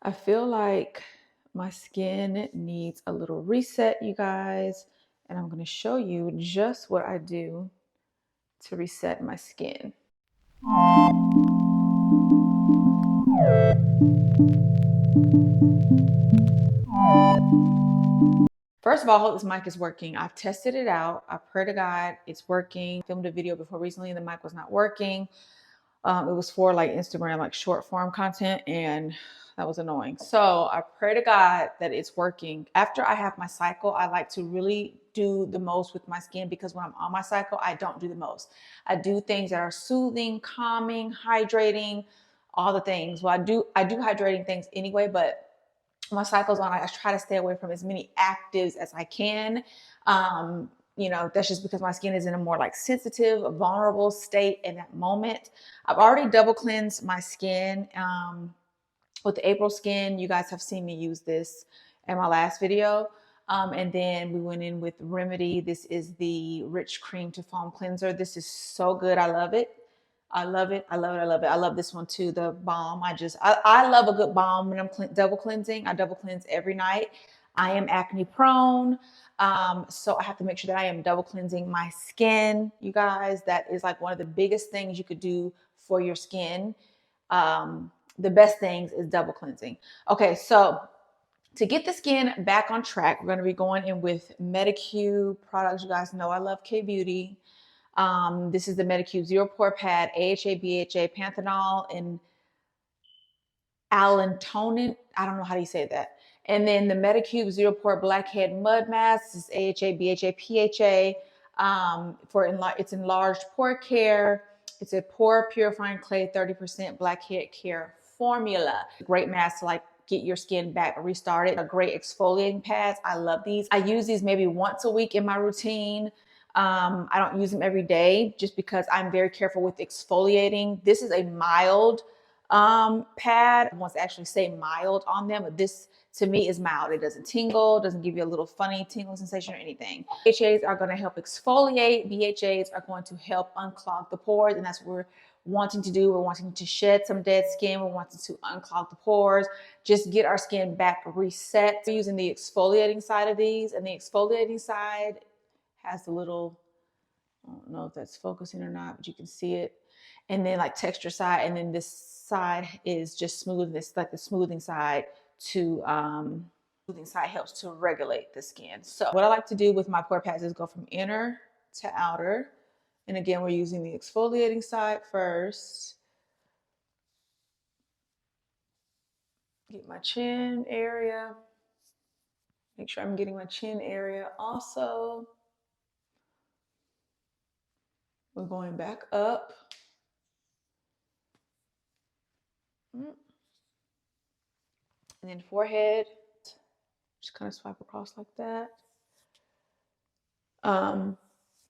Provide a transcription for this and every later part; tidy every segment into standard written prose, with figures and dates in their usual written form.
I feel like my skin needs a little reset, you guys, and I'm going to show you just what I do to reset my skin. First of all, I hope this mic is working. I've tested it out. I pray to God it's working. I filmed a video before recently and the mic was not working. It was for like Instagram, like short form content, and that was annoying. So I pray to God that it's working. After I have my cycle, I like to really do the most with my skin because when I'm on my cycle, I don't do the most. I do things that are soothing, calming, hydrating, all the things. Well, I do hydrating things anyway, but my cycle's on, I try to stay away from as many actives as I can. That's just because my skin is in a more like sensitive, vulnerable state in that moment. I've already double cleansed my skin with the April Skin. You guys have seen me use this in my last video. And then we went in with Remedy. This is the Rich Cream to Foam Cleanser. This is so good. I love it. I love it. I love it. I love it. I love this one too. The balm. I love a good balm when I'm double cleansing. I double cleanse every night. I am acne prone. So I have to make sure that I am double cleansing my skin. You guys, that is like one of the biggest things you could do for your skin. The best things is double cleansing. Okay, so to get the skin back on track, we're going to be going in with Medicube products. You guys know I love K-Beauty. This is the Medicube Zero Pore Pad, AHA, BHA, panthenol, and allantoin. I don't know how do you say that. And then the Medicube Zero Pore Blackhead Mud Mask. This is AHA, BHA, PHA. It's enlarged pore care. It's a pore purifying clay 30% blackhead care formula. Great mask to like get your skin back restarted. A great exfoliating pads. I love these. I use these maybe once a week in my routine. I don't use them every day just because I'm very careful with exfoliating. This is a mild pad. I want to actually say mild on them, but this to me is mild. It doesn't tingle, doesn't give you a little funny tingling sensation or anything. BHAs are going to help exfoliate. BHAs are going to help unclog the pores, and that's what we're wanting to do. We're wanting to shed some dead skin. We're wanting to unclog the pores, just get our skin back reset. We're using the exfoliating side of these, and the exfoliating side has the little, I don't know if that's focusing or not, but you can see it. And then like texture side, and then this side is just smoothness, like the smoothing side smoothing side helps to regulate the skin. So what I like to do with my pore pads is go from inner to outer. And again, we're using the exfoliating side first. Get my chin area. Make sure I'm getting my chin area also. We're going back up. And then forehead. Just kind of swipe across like that.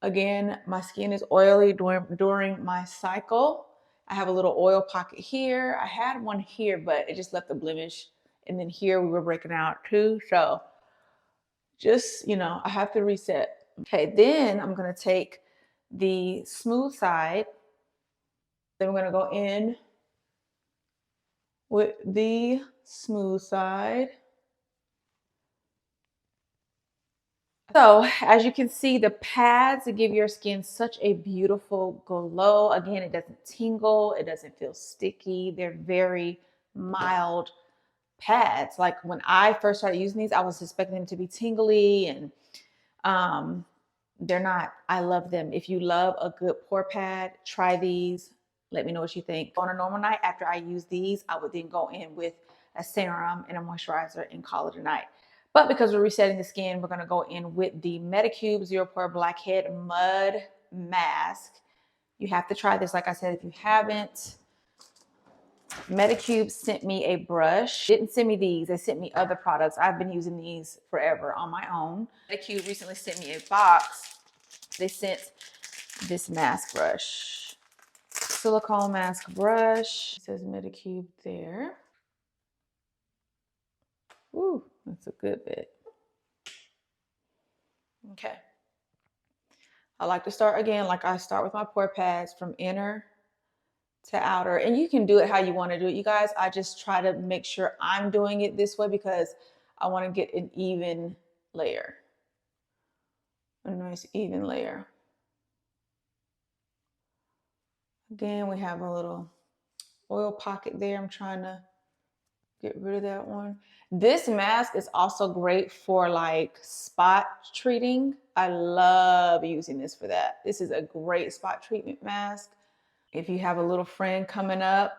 Again, my skin is oily during my cycle. I have a little oil pocket here. I had one here, but it just left a blemish. And then here we were breaking out too. So just, I have to reset. Okay, then I'm going to take the smooth side. Then we're going to go in with the smooth side. So as you can see, the pads give your skin such a beautiful glow. Again, it doesn't tingle. It doesn't feel sticky. They're very mild pads. Like when I first started using these, I was expecting them to be tingly, and they're not. I love them. If you love a good pore pad, try these. Let me know what you think. On a normal night, after I use these, I would then go in with a serum and a moisturizer and call it a night. But because we're resetting the skin, we're going to go in with the Medicube Zero Pore Blackhead Mud Mask. You have to try this. Like I said, if you haven't, Medicube sent me a brush. Didn't send me these. They sent me other products. I've been using these forever on my own. Medicube recently sent me a box. They sent this mask brush. Silicone mask brush. It says Medicube there. Ooh, that's a good bit. Okay. I like to start again, like I start with my pore pads from inner to outer. And you can do it how you want to do it, you guys. I just try to make sure I'm doing it this way because I want to get an even layer. A nice even layer. Again, we have a little oil pocket there. I'm trying to get rid of that one. This mask is also great for like spot treating. I love using this for that. This is a great spot treatment mask. If you have a little friend coming up,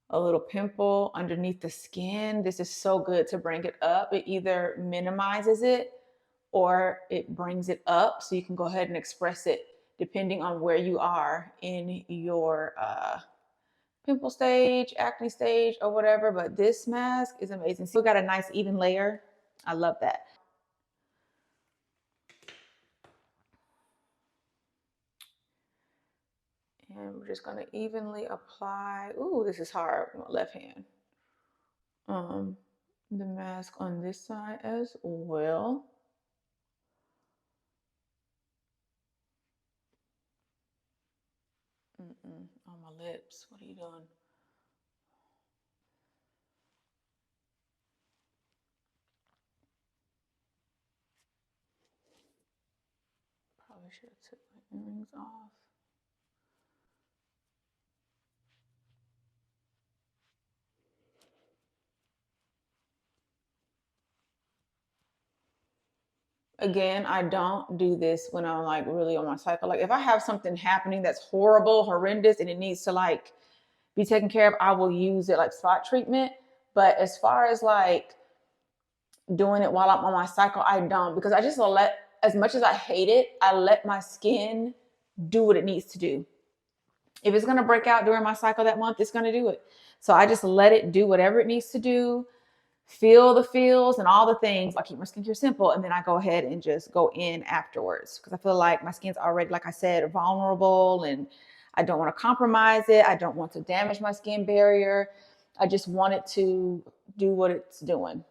a little pimple underneath the skin, this is so good to bring it up. It either minimizes it or it brings it up, so you can go ahead and express it depending on where you are in your pimple stage, acne stage, or whatever. But this mask is amazing. So we got a nice even layer. I love that. And we're just gonna evenly apply. Ooh, this is hard with my left hand. The mask on this side as well. On my lips. What are you doing? Probably should have took my earrings off. Again, I don't do this when I'm like really on my cycle. Like if I have something happening that's horrible, horrendous, and it needs to like be taken care of, I will use it like spot treatment. But as far as like doing it while I'm on my cycle, I don't, because I just let, as much as I hate it, I let my skin do what it needs to do. If it's gonna break out during my cycle that month, it's gonna do it. So I just let it do whatever it needs to do. Feel the feels and all the things. I keep my skincare simple, and then I go ahead and just go in afterwards because I feel like my skin's already, like I said, vulnerable, and I don't want to compromise it. I don't want to damage my skin barrier. I just want it to do what it's doing.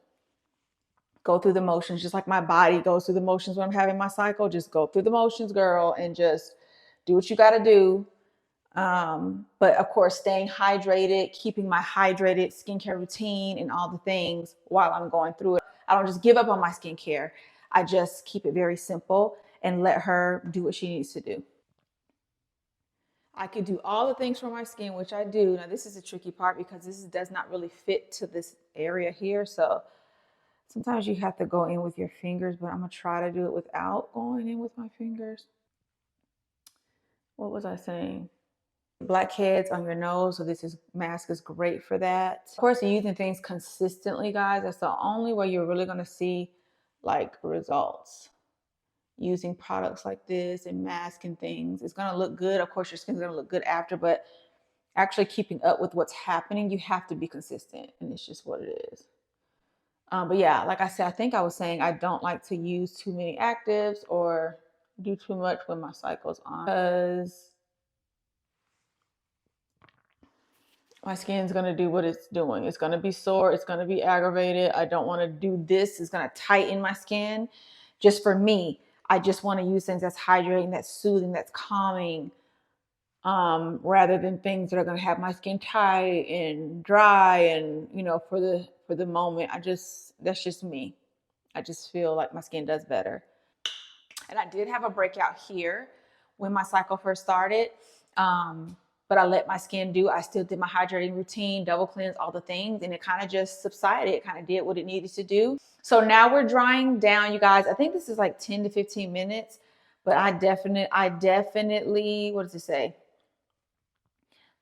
Go through the motions, just like my body goes through the motions when I'm having my cycle. Just go through the motions, girl, and just do what you got to do. But of course, staying hydrated, keeping my hydrated skincare routine and all the things while I'm going through it. I don't just give up on my skincare. I just keep it very simple and let her do what she needs to do. I could do all the things for my skin, which I do. Now, this is a tricky part because this does not really fit to this area here. So sometimes you have to go in with your fingers, but I'm going to try to do it without going in with my fingers. What was I saying? Blackheads on your nose, so this mask is great for that. Of course, using things consistently, guys, that's the only way you're really going to see like results. Using products like this and masks and things, it's going to look good. Of course, your skin's going to look good after, but actually keeping up with what's happening, you have to be consistent, and it's just what it is. But yeah, like I said, I think I was saying I don't like to use too many actives or do too much when my cycle's on, because my skin's going to do what it's doing. It's going to be sore. It's going to be aggravated. I don't want to do this. It's going to tighten my skin. Just for me, I just want to use things that's hydrating, that's soothing, that's calming, rather than things that are going to have my skin tight and dry. And, you know, for the moment, that's just me. I just feel like my skin does better. And I did have a breakout here when my cycle first started. But I let my skin do, I still did my hydrating routine, double cleanse, all the things, and it kind of just subsided. It kind of did what it needed to do. So now we're drying down, you guys. I think this is like 10 to 15 minutes, but I definitely, what does it say?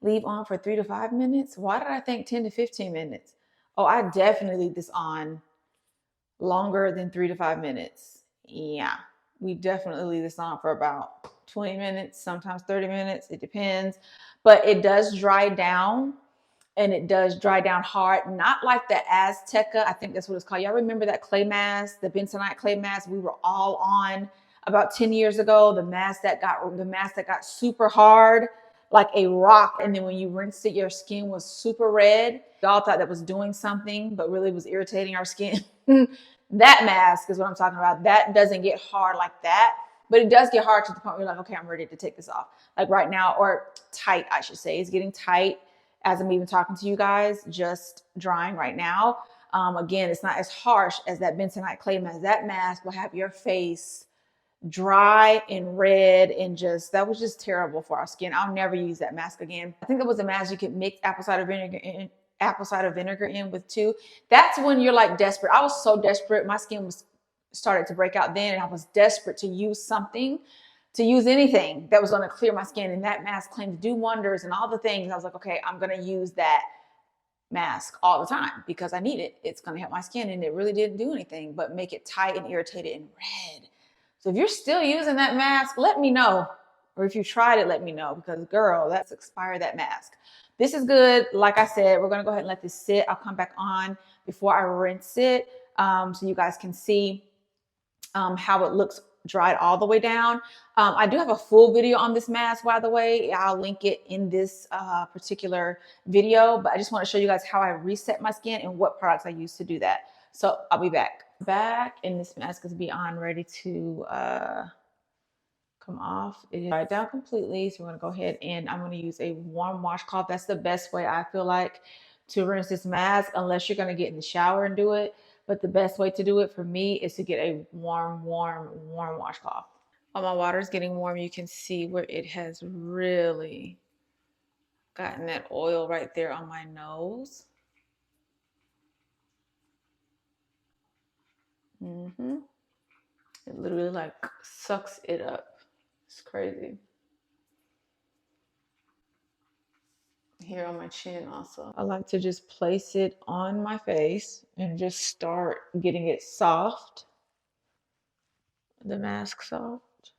Leave on for 3 to 5 minutes. Why did I think 10 to 15 minutes? Oh, I definitely leave this on longer than 3 to 5 minutes. Yeah, we definitely leave this on for about 20 minutes, sometimes 30 minutes. It depends. But it does dry down, and it does dry down hard. Not like the Azteca. I think that's what it's called. Y'all remember that clay mask, the bentonite clay mask we were all on about 10 years ago? The mask that got super hard, like a rock. And then when you rinsed it, your skin was super red. Y'all thought that was doing something, but really was irritating our skin. That mask is what I'm talking about. That doesn't get hard like that. But it does get hard to the point where you're like, okay, I'm ready to take this off. Like right now, or tight, I should say. It's getting tight as I'm even talking to you guys, just drying right now. Again, it's not as harsh as that bentonite clay mask. That mask will have your face dry and red, and just, that was just terrible for our skin. I'll never use that mask again. I think that was a mask you could mix apple cider vinegar in with too. That's when you're like desperate. I was so desperate. My skin was started to break out then, and I was desperate to use something, to use anything that was going to clear my skin. And that mask claimed to do wonders and all the things. I was like, okay, I'm going to use that mask all the time because I need it. It's going to help my skin. And it really didn't do anything but make it tight and irritated and red. So if you're still using that mask, let me know. Or if you tried it, let me know, because girl, that's expired, that mask. This is good. Like I said, we're going to go ahead and let this sit. I'll come back on before I rinse it so you guys can see how it looks dried all the way down. I do have a full video on this mask, by the way. I'll link it in this particular video, but I just want to show you guys how I reset my skin and what products I use to do that. So I'll be back. And this mask is beyond ready to come off. It is dried down completely. So we're going to go ahead and I'm going to use a warm washcloth. That's the best way I feel like to rinse this mask, unless you're going to get in the shower and do it. But the best way to do it for me is to get a warm washcloth. While my water is getting warm, you can see where it has really gotten that oil right there on my nose. It literally like sucks it up. It's crazy. Here on my chin also. I like to just place it on my face and just start getting it soft. The mask soft.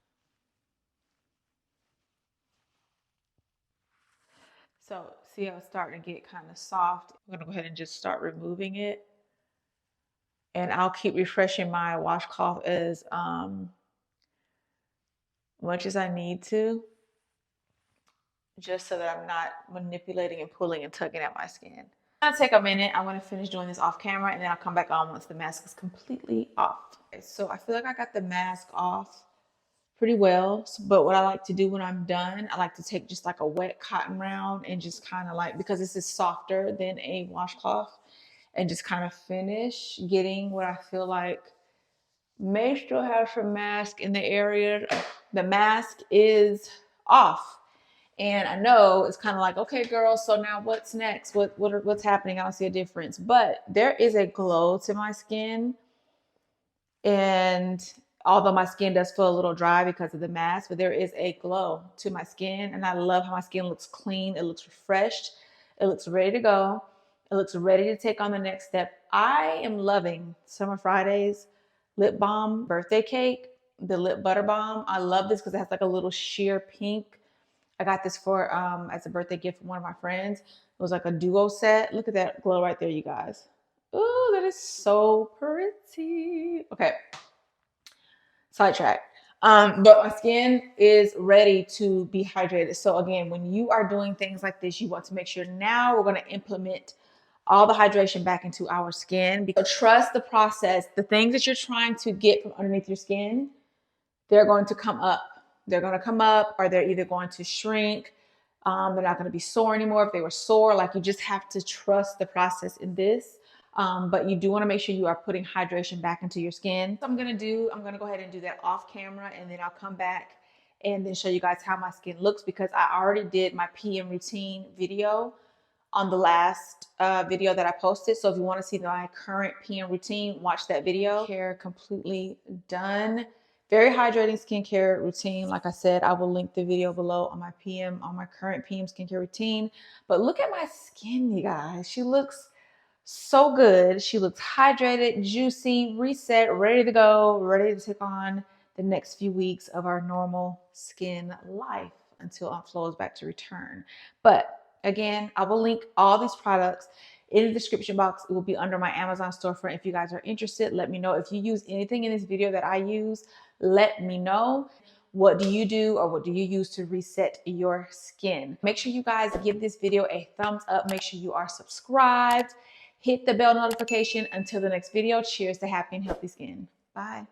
So see how it's starting to get kind of soft. I'm gonna go ahead and just start removing it. And I'll keep refreshing my washcloth as much as I need to, just so that I'm not manipulating and pulling and tugging at my skin. It's gonna take a minute. I'm gonna finish doing this off camera, and then I'll come back on once the mask is completely off. Okay, so I feel like I got the mask off pretty well, but what I like to do when I'm done, I like to take just like a wet cotton round and just kind of like, because this is softer than a washcloth, and just kind of finish getting what I feel like may still have some mask in the area. The mask is off. And I know it's kind of like, okay, girl, so now what's next? What's happening? I don't see a difference. But there is a glow to my skin. And although my skin does feel a little dry because of the mask, but there is a glow to my skin. And I love how my skin looks clean. It looks refreshed. It looks ready to go. It looks ready to take on the next step. I am loving Summer Fridays lip balm birthday cake, the lip butter balm. I love this because it has like a little sheer pink. I got this for as a birthday gift from one of my friends. It was like a duo set. Look at that glow right there, you guys. Oh, that is so pretty. Okay, sidetrack. But my skin is ready to be hydrated. So again, when you are doing things like this, you want to make sure now we're going to implement all the hydration back into our skin. Because trust the process. The things that you're trying to get from underneath your skin, they're going to come up. They're going to come up, or they're either going to shrink. They're not going to be sore anymore. If they were sore, like, you just have to trust the process in this. But you do want to make sure you are putting hydration back into your skin. So I'm going to go ahead and do that off camera, and then I'll come back and then show you guys how my skin looks, because I already did my PM routine video on the last video that I posted. So if you want to see my current PM routine, watch that video. Hair completely done. Very hydrating skincare routine. Like I said, I will link the video below on my current PM skincare routine. But look at my skin, you guys. She looks so good. She looks hydrated, juicy, reset, ready to go, ready to take on the next few weeks of our normal skin life until Aunt Flo is back to return. But again, I will link all these products in the description box. It will be under my Amazon storefront. If you guys are interested, let me know. If you use anything in this video that I use, let me know. What do you do, or what do you use to reset your skin? Make sure you guys give this video a thumbs up. Make sure you are subscribed. Hit the bell notification. Until the next video, cheers to happy and healthy skin. Bye.